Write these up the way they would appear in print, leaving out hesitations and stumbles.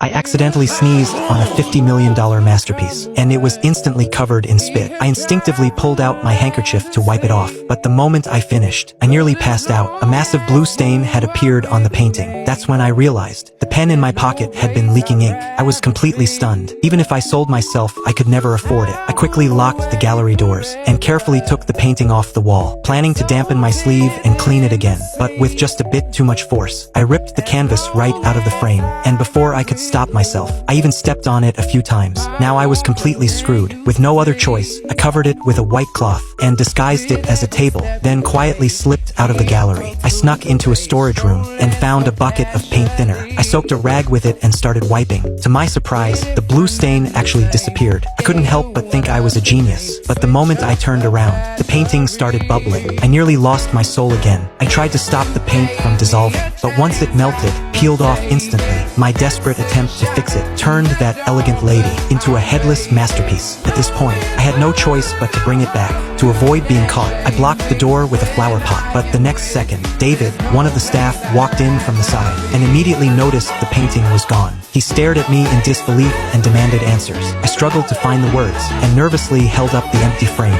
I accidentally sneezed on a $50 million masterpiece, and it was instantly covered in spit. I instinctively pulled out my handkerchief to wipe it off, but the moment I finished, I nearly passed out. A massive blue stain had appeared on the painting. That's when I realized the pen in my pocket had been leaking ink. I was completely stunned. Even if I sold myself, I could never afford it. I quickly locked the gallery doors and carefully took the painting off the wall, planning to dampen my sleeve and clean it again. But with just a bit too much force, I ripped the canvas right out of the frame, and before I could stop myself, I even stepped on it a few times. Now I was completely screwed. With no other choice, I covered it with a white cloth and disguised it as a table, then quietly slipped out of the gallery. I snuck into a storage room and found a bucket of paint thinner. I soaked a rag with it and started wiping. To my surprise, the blue stain actually disappeared. I couldn't help but think I was a genius. But the moment I turned around, the painting started bubbling. I nearly lost my soul again. I tried to stop the paint from dissolving, but once it melted, peeled off instantly. My desperate attempt to fix it turned that elegant lady into a headless masterpiece. At this point, I had no choice but to bring it back. To avoid being caught, I blocked the door with a flower pot. But the next second, David, one of the staff, walked in from the side and immediately noticed the painting was gone. He stared at me in disbelief and demanded answers. I struggled to find the words and nervously held up the empty frame.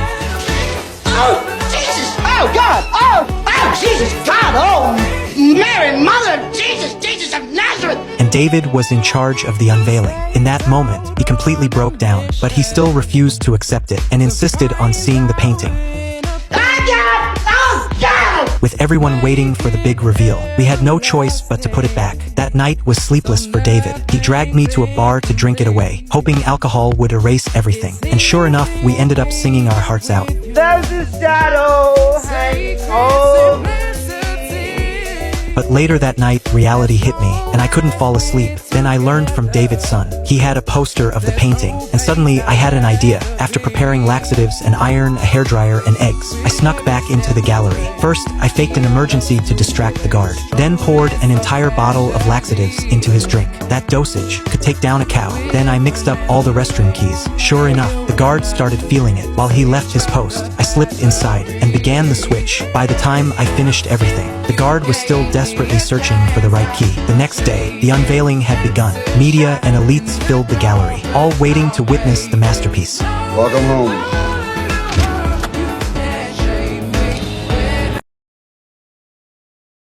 Oh, Jesus! Oh, God! Oh, Jesus! God! Oh, Mary, Mother of Jesus! Jesus of Nazareth! And David was in charge of the unveiling. In that moment, he completely broke down, but he still refused to accept it and insisted on seeing the painting. With everyone waiting for the big reveal, we had no choice but to put it back. That night was sleepless for David. He dragged me to a bar to drink it away, hoping alcohol would erase everything. And sure enough, we ended up singing our hearts out. There's a shadow hanging over. But later that night, reality hit me, and I couldn't fall asleep. Then I learned from David's son. He had a poster of the painting, and suddenly I had an idea. After preparing laxatives, an iron, a hairdryer, and eggs, I snuck back into the gallery. First, I faked an emergency to distract the guard, then poured an entire bottle of laxatives into his drink. That dosage could take down a cow. Then I mixed up all the restroom keys. Sure enough, the guard started feeling it. While he left his post, I slipped inside and began the switch. By the time I finished everything, the guard was still desperately searching for the right key. The next day, the unveiling had begun. Media and elites filled the gallery, all waiting to witness the masterpiece. Welcome home.